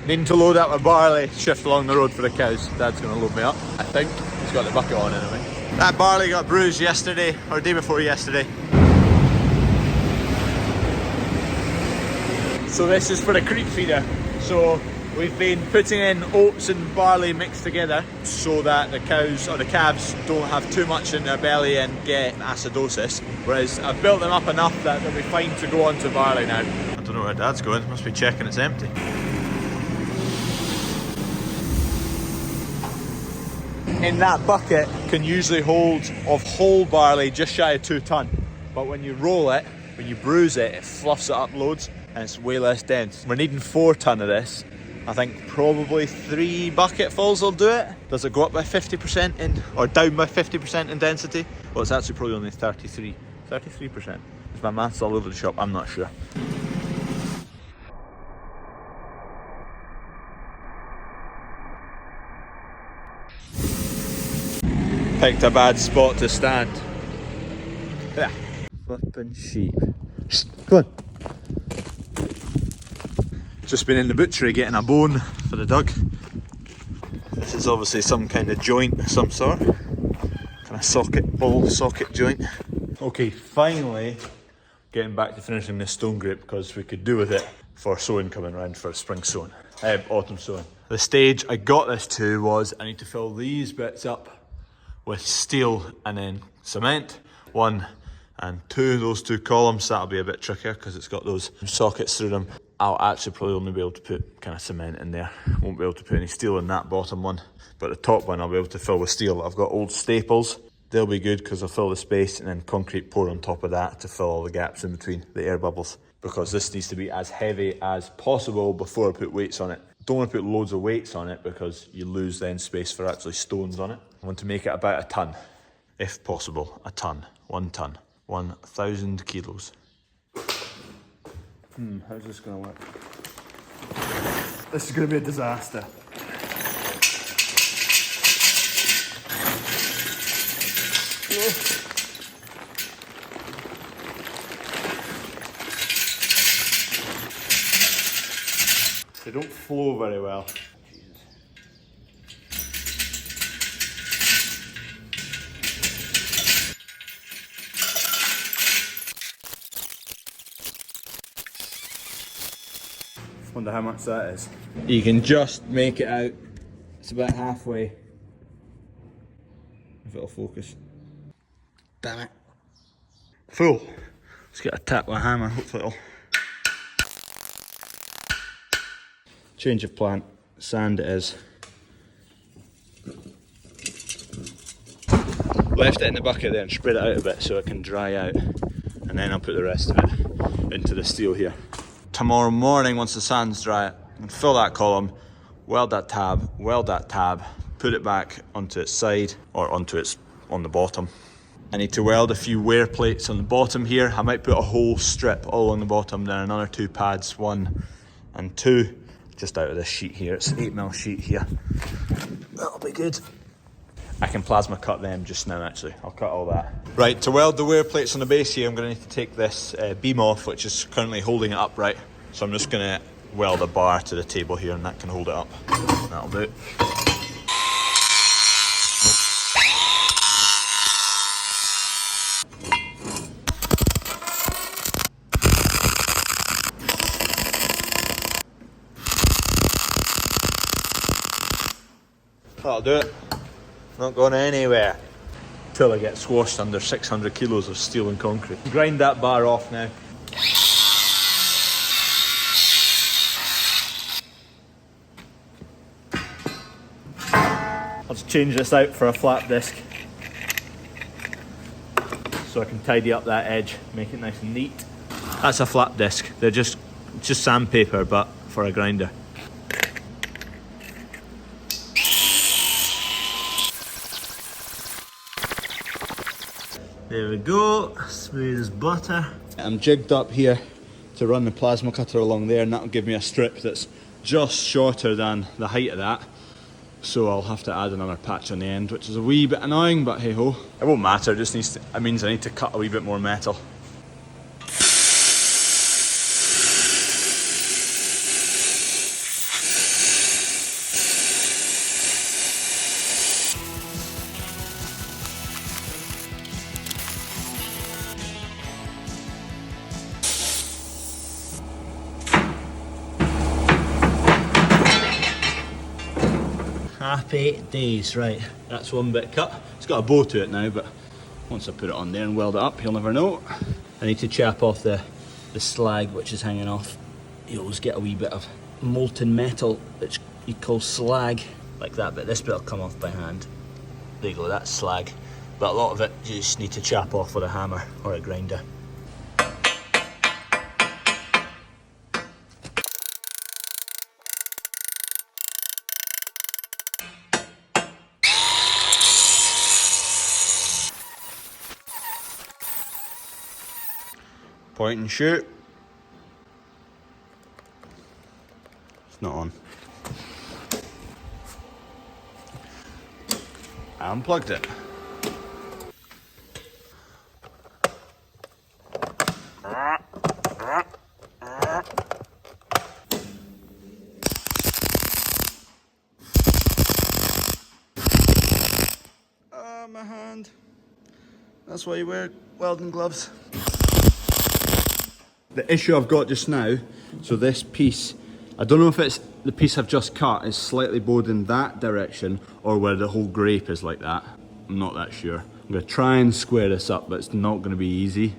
Needing to load up a barley, shift along the road for the cows. Dad's going to load me up, I think. He's got the bucket on anyway. That barley got bruised yesterday, or day before yesterday. So this is for the creep feeder. So we've been putting in oats and barley mixed together so that the cows or the calves don't have too much in their belly and get acidosis. Whereas I've built them up enough that they'll be fine to go on to barley now. I don't know where Dad's going, must be checking it's empty. In that bucket can usually hold of whole barley just shy of 2 tonne. But when you roll it, when you bruise it, it fluffs it up loads and it's way less dense. We're needing 4 tonne of this. I think probably 3 bucketfuls will do it. Does it go up by 50% in, or down by 50% in density? Well, it's actually probably only 33%. Is my maths all over the shop? I'm not sure. Picked a bad spot to stand. Yeah. Flippin' sheep. Go on. Just been in the butchery getting a bone for the dog. This is obviously some kind of joint of some sort. Kind of socket, ball socket joint. Okay, finally getting back to finishing this stone grape because we could do with it for sowing coming around for spring sowing, autumn sowing. The stage I got this to was I need to fill these bits up with steel and then cement. 1 and 2, those 2 columns, that'll be a bit trickier because it's got those sockets through them. I'll actually probably only be able to put kind of cement in there. Won't be able to put any steel in that bottom one, but the top one I'll be able to fill with steel. I've got old staples. They'll be good because I'll fill the space and then concrete pour on top of that to fill all the gaps in between the air bubbles. Because this needs to be as heavy as possible before I put weights on it. Don't want to put loads of weights on it because you lose then space for actually stones on it. I want to make it about 1 tonne, if possible. 1 tonne, 1 tonne, 1,000 kilos. How's this going to work? This is going to be a disaster. They don't flow very well. Wonder how much that is. You can just make it out. It's about halfway. If it'll focus. Damn it. Full. Let's get a tap with a hammer, hopefully it'll. Change of plant. Sand it is. Left it in the bucket there and spread it out a bit so it can dry out. And then I'll put the rest of it into the steel here. Tomorrow morning, once the sand's dry, I'm going to fill that column, weld that tab, put it back onto its side, or on the bottom. I need to weld a few wear plates on the bottom here. I might put a whole strip all on the bottom, then another 2 pads, 1 and 2, just out of this sheet here. It's 8mm sheet here. That'll be good. I can plasma cut them just now actually. I'll cut all that. Right, to weld the wear plates on the base here, I'm going to need to take this beam off, which is currently holding it upright. So I'm just going to weld a bar to the table here and that can hold it up. That'll do. That'll do it. Not going anywhere till I get squashed under 600 kilos of steel and concrete. Grind that bar off now. I'll just change this out for a flat disc so I can tidy up that edge, make it nice and neat. That's a flat disc. They're just sandpaper, but for a grinder. There we go, smooth as butter. I'm jigged up here to run the plasma cutter along there, and that'll give me a strip that's just shorter than the height of that. So I'll have to add another patch on the end, which is a wee bit annoying, but hey ho. It won't matter, it just needs to, it means I need to cut a wee bit more metal. Happy days. Right, that's one bit cut. It's got a bow to it now, but once I put it on there and weld it up, you'll never know. I need to chap off the slag which is hanging off. You always get a wee bit of molten metal, which you call slag, like that, but this bit will come off by hand. There you go, that's slag. But a lot of it you just need to chap off with a hammer or a grinder. Point and shoot. It's not on. I unplugged it. My hand. That's why you wear welding gloves. The issue I've got just now, so this piece, I don't know if it's the piece I've just cut is slightly bowed in that direction or where the whole grape is like that. I'm not that sure. I'm going to try and square this up, but it's not going to be easy.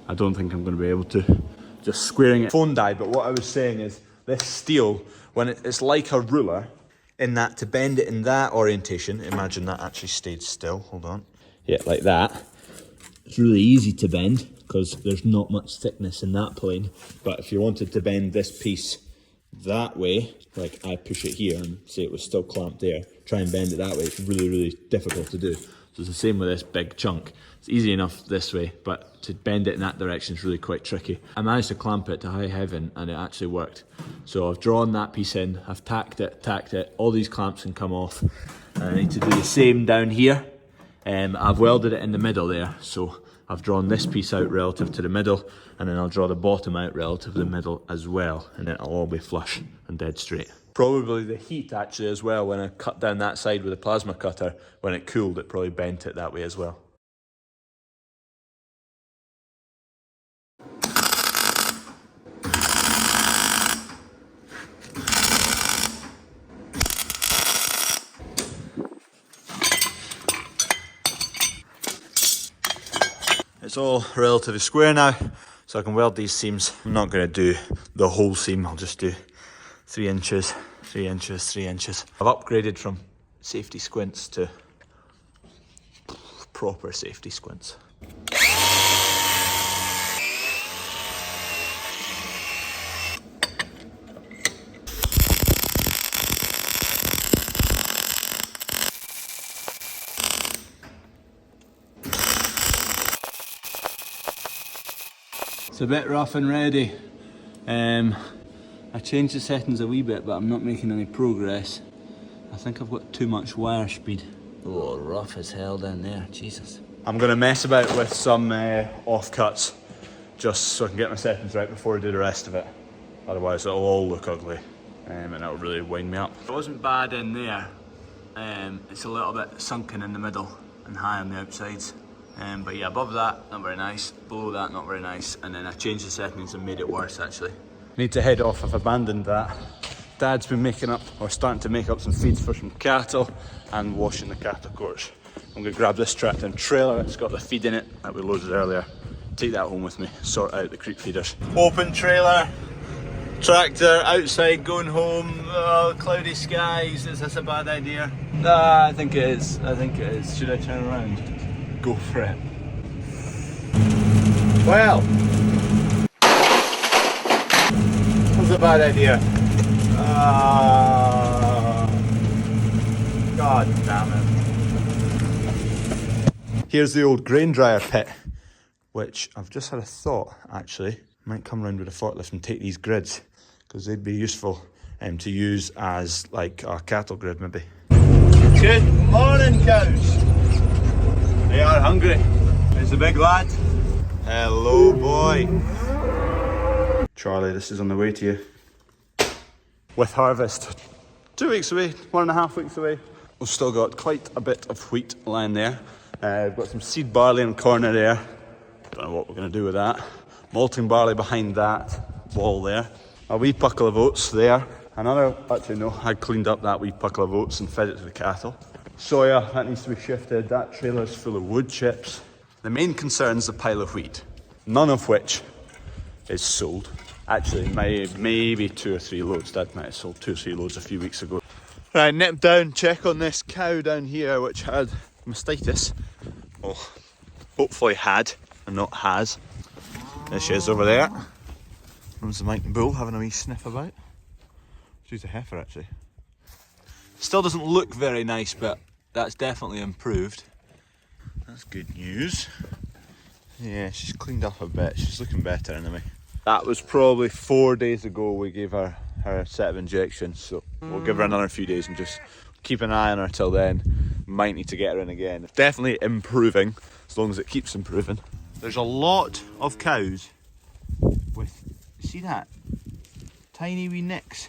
I don't think I'm going to be able to. Just squaring it. Phone died, but what I was saying is this steel, when it's like a ruler, in that to bend it in that orientation, imagine that actually stayed still, hold on. Yeah, like that. It's really easy to bend because there's not much thickness in that plane. But if you wanted to bend this piece that way, like I push it here and say it was still clamped there, try and bend it that way, it's really, really difficult to do. So it's the same with this big chunk. It's easy enough this way, but to bend it in that direction is really quite tricky. I managed to clamp it to high heaven and it actually worked. So I've drawn that piece in, I've tacked it, all these clamps can come off. And I need to do the same down here. I've welded it in the middle there, so I've drawn this piece out relative to the middle, and then I'll draw the bottom out relative to the middle as well, and then it'll all be flush and dead straight. Probably the heat actually as well, when I cut down that side with a plasma cutter, when it cooled it probably bent it that way as well. It's all relatively square now, so I can weld these seams. I'm not going to do the whole seam, I'll just do 3 inches, 3 inches, 3 inches. I've upgraded from safety squints to proper safety squints. It's a bit rough and ready. I changed the settings a wee bit, but I'm not making any progress. I think I've got too much wire speed. Oh, rough as hell down there, Jesus. I'm going to mess about with some offcuts, just so I can get my settings right before I do the rest of it. Otherwise it'll all look ugly, and it'll really wind me up. It wasn't bad in there. It's a little bit sunken in the middle and high on the outsides. But yeah, above that, not very nice. Below that, not very nice. And then I changed the settings and made it worse, actually. Need to head off, I've abandoned that. Dad's been making up, or starting to make up some feeds for some cattle and washing the cattle courts. I'm going to grab this tractor and trailer, it's got the feed in it that we loaded earlier. Take that home with me, sort out the creep feeders. Open trailer, tractor outside going home, oh, cloudy skies, is this a bad idea? I think it is. I think it is. Should I turn around? Go for it. Well, That's a bad idea. God damn it. Here's the old grain dryer pit, which I've just had a thought actually. Might come round with a forklift and take these grids, because they'd be useful to use as like a cattle grid maybe. Good morning, cows. They are hungry. There's the big lad. Hello, boy. Charlie, this is on the way to you. With harvest. 2 weeks away, 1.5 weeks away. We've still got quite a bit of wheat lying there. We've got some seed barley in the corner there. Don't know what we're going to do with that. Malting barley behind that wall there. A wee buckle of oats there. Actually no, I cleaned up that wee puckle of oats and fed it to the cattle. Soya, that needs to be shifted. That trailer's full of wood chips. The main concern is the pile of wheat, none of which is sold. Actually, maybe 2 or 3 loads. Dad might have sold 2 or 3 loads a few weeks ago. Right, nip down, check on this cow down here which had mastitis. Well, hopefully had and not has. There she is over there. There's the mountain bull having a wee sniff about. She's a heifer actually. Still doesn't look very nice, but that's definitely improved. That's good news. Yeah, she's cleaned up a bit. She's looking better anyway. That was probably 4 days ago we gave her set of injections, so we'll give her another few days and just keep an eye on her till then. Might need to get her in again. It's definitely improving, as long as it keeps improving. There's a lot of cows with, see that? Tiny wee nicks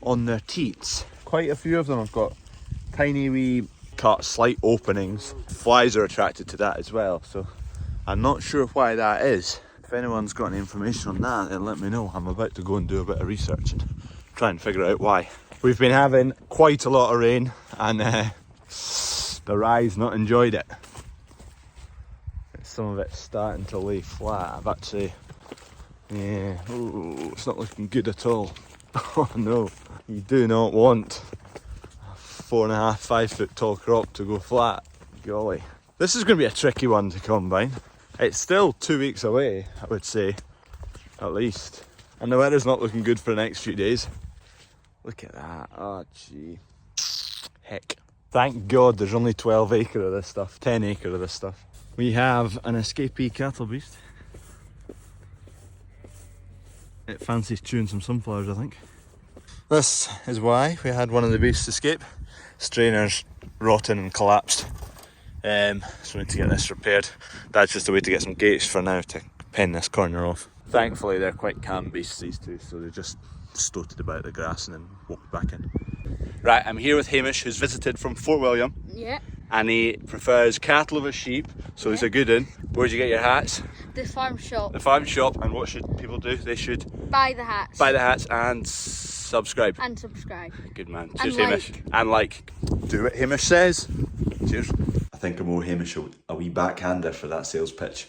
on their teats. Quite a few of them have got tiny wee cut, slight openings. Flies are attracted to that as well, so I'm not sure why that is. If anyone's got any information on that, then let me know. I'm about to go and do a bit of research and try and figure out why. We've been having quite a lot of rain and the rye's not enjoyed it. Some of it's starting to lay flat, I've actually, yeah, ooh, it's not looking good at all. Oh no, you do not want a 4.5, 5 foot tall crop to go flat, golly. This is going to be a tricky one to combine. It's still 2 weeks away, I would say, at least. And the weather's not looking good for the next few days. Look at that, oh gee. Heck. Thank God there's only 12 acre of this stuff, 10 acre of this stuff. We have an escapee cattle beast. It fancies chewing some sunflowers, I think. This is why we had one of the beasts escape. Strainer's rotten and collapsed. So we need to get this repaired. That's just a way to get some gates for now to pen this corner off. Thankfully they're quite calm beasts, these two, so they just stoated about the grass and then walked back in. Right, I'm here with Hamish, who's visited from Fort William. Yeah. And he prefers cattle over sheep, so he's a good un. Where'd you get your hats? The farm shop. The farm shop. And what should people do? They should Buy the hats. buy the hats and subscribe. And subscribe. Good man. And Cheers, like. Hamish. And like. Do what Hamish says. Cheers. I think I'm owe Hamish a wee backhander for that sales pitch.